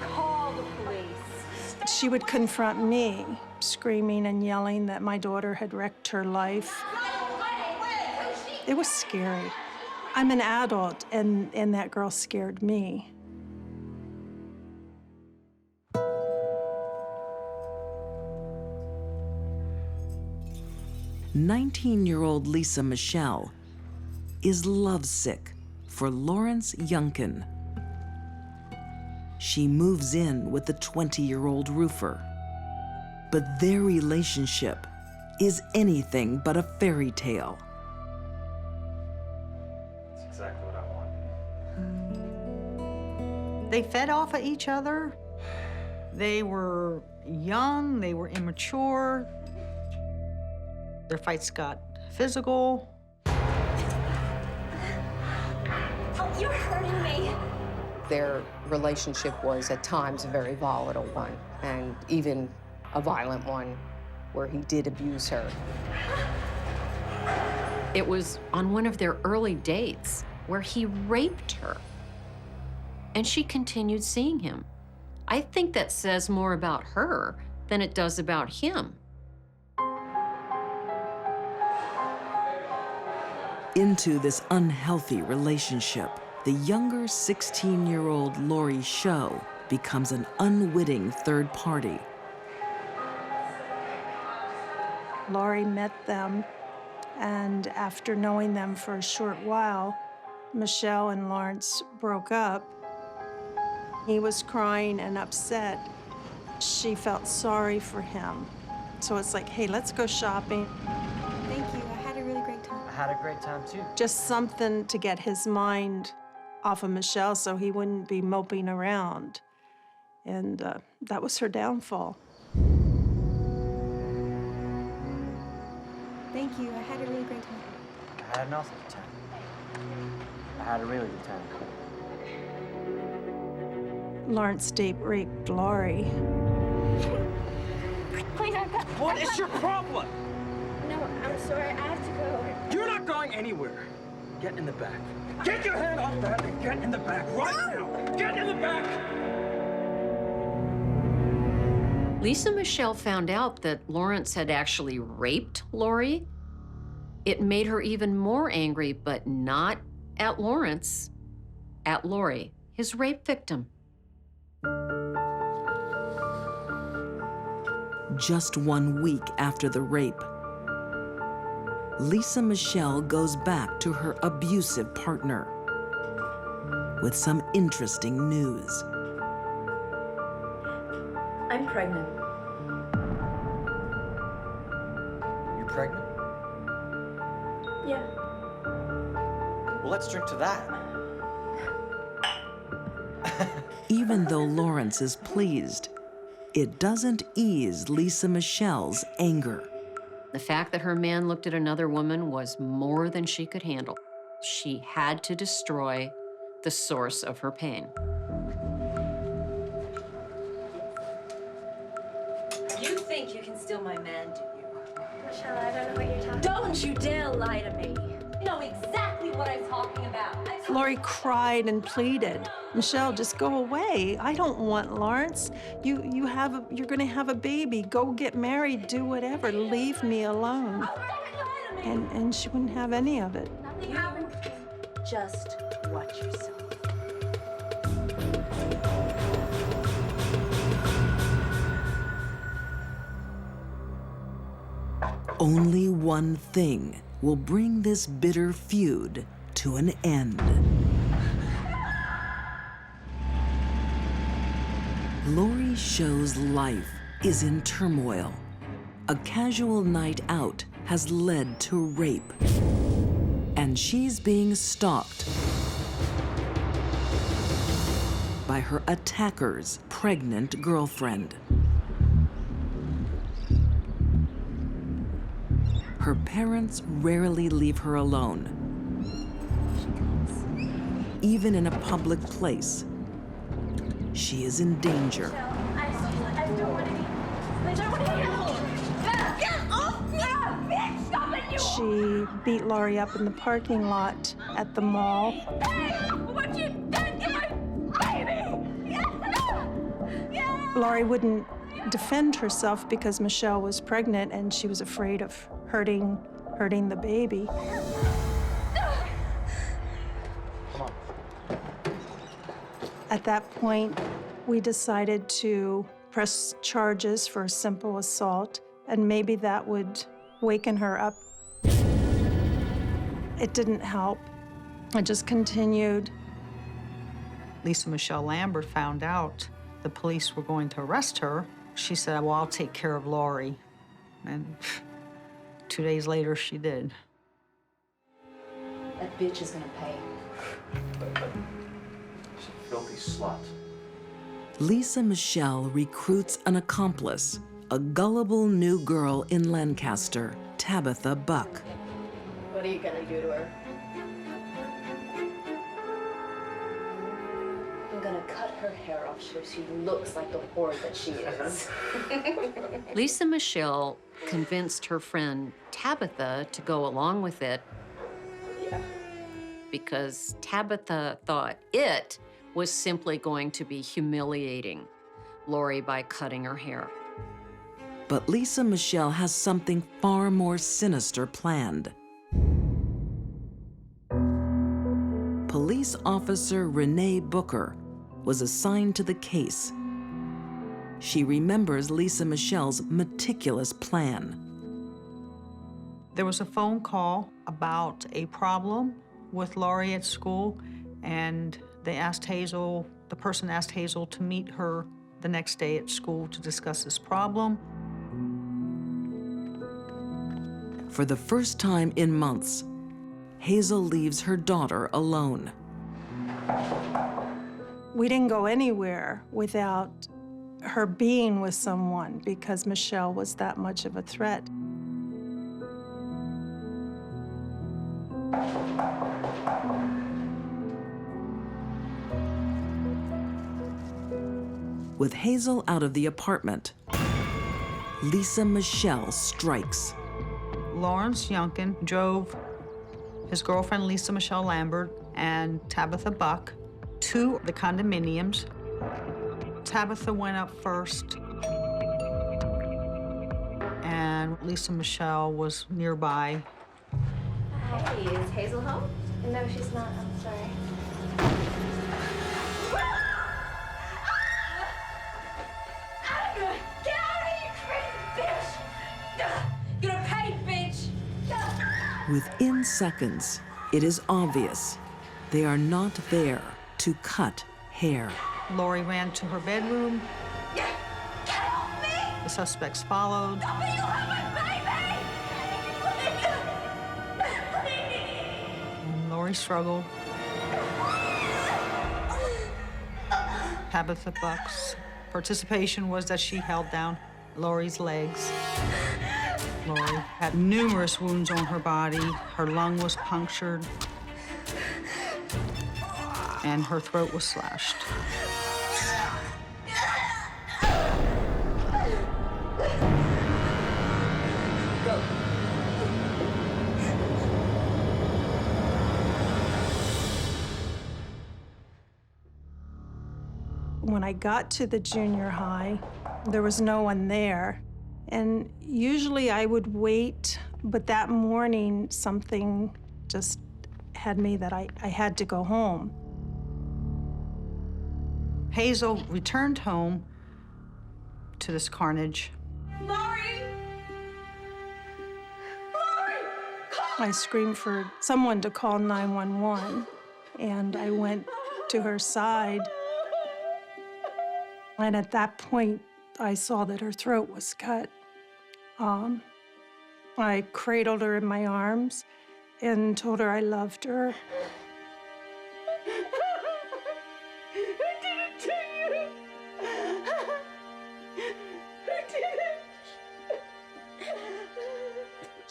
L: Call the police.
E: She would confront me, screaming and yelling that my daughter had wrecked her life. It was scary. I'm an adult, and that girl scared me. "19-year-old Lisa Michelle is lovesick for Lawrence Youngkin. She moves in with the 20-year-old roofer, but their relationship is anything but a fairy tale.
K: That's exactly what I want.
P: They fed off of each other. They were young, they were immature. Their fights got physical.
L: Oh, you're hurting me.
W: Their relationship was at times a very volatile one, and even a violent one where he did abuse her.
B: It was on one of their early dates where he raped her, and she continued seeing him. I think that says more about her than it does about him.
A: Into this unhealthy relationship, the younger 16-year-old Lori Show becomes an unwitting third party.
E: Lori met them, and after knowing them for a short while, Michelle and Lawrence broke up. He was crying and upset. She felt sorry for him. So it's like, hey, let's go shopping.
C: Thank you. I had a really great time.
K: I had a great time too.
E: Just something to get his mind off of Michelle so he wouldn't be moping around. And that was her downfall.
C: Thank you. I had a really great time.
K: I had an awesome time. I had a really good time.
E: Lawrence Date raped Lori.
L: Please,
K: What is your problem?
L: No, I'm sorry. I have to go.
K: You're not going anywhere. Get in the back. Get your hand off that and get in the back right now. Get in the back.
B: Lisa Michelle found out that Lawrence had actually raped Lori. It made her even more angry, but not at Lawrence, at Lori, his rape victim.
A: Just 1 week after the rape, Lisa Michelle goes back to her abusive partner with some interesting news.
T: I'm pregnant.
K: You're pregnant?
T: Yeah.
K: Well, let's drink to that.
A: Even though Lawrence is pleased, it doesn't ease Lisa Michelle's anger.
B: The fact that her man looked at another woman was more than she could handle. She had to destroy the source of her pain.
T: You think you can steal my man, do you?
L: Michelle, I don't know what you're talking about.
T: Don't you dare lie to me. You know exactly what I'm talking about.
E: Lori cried and pleaded, Michelle, just go away. I don't want Lawrence. You're gonna have a baby. Go get married, do whatever. Leave me alone. And she wouldn't have any of it.
T: Nothing happened. Just watch yourself.
A: Only one thing will bring this bitter feud to an end. Lori Show's life is in turmoil. A casual night out has led to rape, and she's being stalked by her attacker's pregnant girlfriend. Her parents rarely leave her alone, even in a public place. She is in danger.
E: She beat Laurie up in the parking lot at the mall. Laurie wouldn't defend herself because Michelle was pregnant and she was afraid of hurting the baby. At that point, we decided to press charges for a simple assault, and maybe that would waken her up. It didn't help. It just continued.
P: Lisa Michelle Lambert found out the police were going to arrest her. She said, well, I'll take care of Laurie. And 2 days later, she did.
T: That bitch is gonna pay.
K: She's a filthy slut.
A: Lisa Michelle recruits an accomplice, a gullible new girl in Lancaster, Tabitha Buck.
T: What are you gonna do to her? I'm gonna cut her hair off so she looks like the whore that she is.
B: Lisa Michelle convinced her friend Tabitha to go along with it because Tabitha thought it was simply going to be humiliating Laurie by cutting her hair.
A: But Lisa Michelle has something far more sinister planned. Police officer Renee Booker was assigned to the case. She remembers Lisa Michelle's meticulous plan.
P: There was a phone call about a problem with Laurie at school, and they asked Hazel, the person asked Hazel to meet her the next day at school to discuss this problem.
A: For the first time in months, Hazel leaves her daughter alone.
E: We didn't go anywhere without her being with someone because Michelle was that much of a threat.
A: With Hazel out of the apartment, Lisa Michelle strikes.
P: Lawrence Youngkin drove his girlfriend Lisa Michelle Lambert and Tabitha Buck to the condominiums. Tabitha went up first, and Lisa Michelle was nearby.
T: Hey, is Hazel home? No, she's not. I'm sorry.
L: Get out of here, you crazy bitch! You're gonna pay, bitch!
A: Within seconds, it is obvious they are not there to cut hair.
P: Laurie ran to her bedroom.
L: Help me!
P: The suspects followed.
L: Stop it, you have my baby!
P: And Laurie struggled. Tabitha Buck's participation was that she held down Laurie's legs. Laurie had numerous wounds on her body. Her lung was punctured, and her throat was slashed.
E: When I got to the junior high, there was no one there. And usually I would wait, but that morning something just had me that I had to go home.
P: Hazel returned home to this carnage.
L: Laurie!
E: I screamed for someone to call 911, and I went to her side. And at that point, I saw that her throat was cut. I cradled her in my arms and told her I loved her.
L: I didn't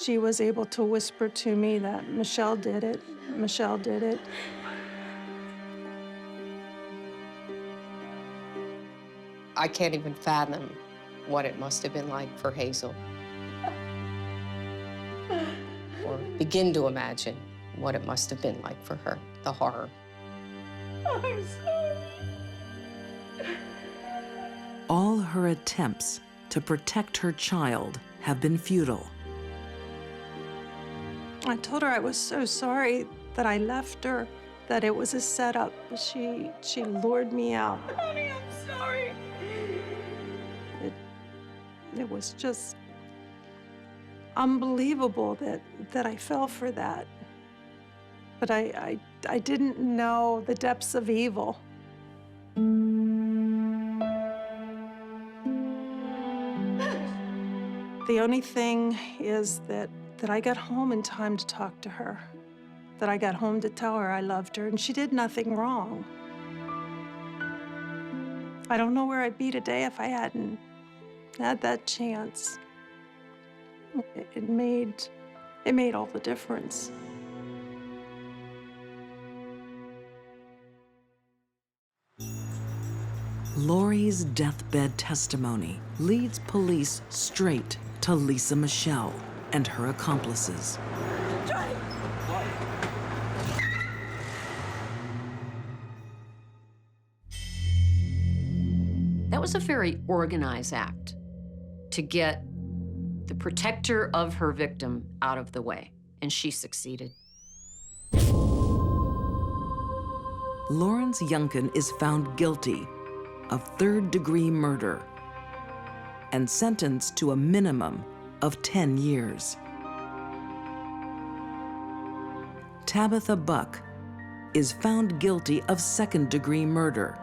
E: she was able to whisper to me that Michelle did it, Michelle did it.
M: I can't even fathom what it must have been like for Hazel. Or begin to imagine what it must have been like for her, the horror.
L: I'm sorry.
A: All her attempts to protect her child have been futile.
E: I told her I was so sorry that I left her, that it was a setup. She lured me out.
L: Honey, I'm sorry.
E: It was just unbelievable that I fell for that. But I didn't know the depths of evil. The only thing is that I got home in time to talk to her, that I got home to tell her I loved her, and she did nothing wrong. I don't know where I'd be today if I hadn't had that chance. It made all the difference.
A: Laurie's deathbed testimony leads police straight to Lisa Michelle and her accomplices.
B: That was a very organized act to get the protector of her victim out of the way, and she succeeded.
A: Lawrence Yunkin is found guilty of third-degree murder and sentenced to a minimum of 10 years. Tabitha Buck is found guilty of second-degree murder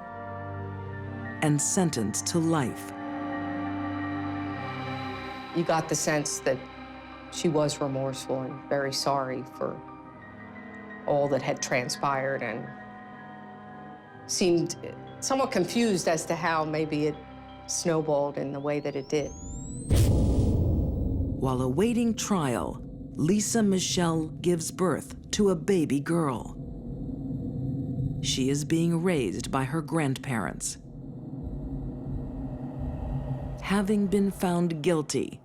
A: and sentenced to life.
M: You got the sense that she was remorseful and very sorry for all that had transpired and seemed somewhat confused as to how maybe it snowballed in the way that it did.
A: While awaiting trial, Lisa Michelle gives birth to a baby girl. She is being raised by her grandparents. Having been found guilty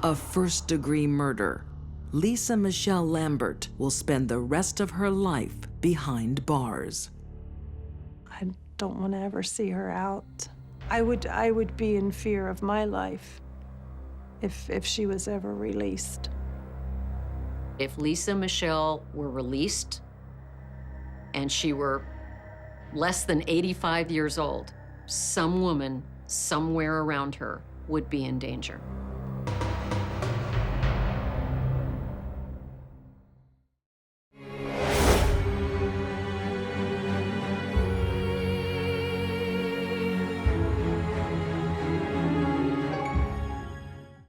A: of first-degree murder, Lisa Michelle Lambert will spend the rest of her life behind bars.
E: I don't want to ever see her out. I would be in fear of my life if she was ever released.
B: If Lisa Michelle were released and she were less than 85 years old, some woman somewhere around her would be in danger.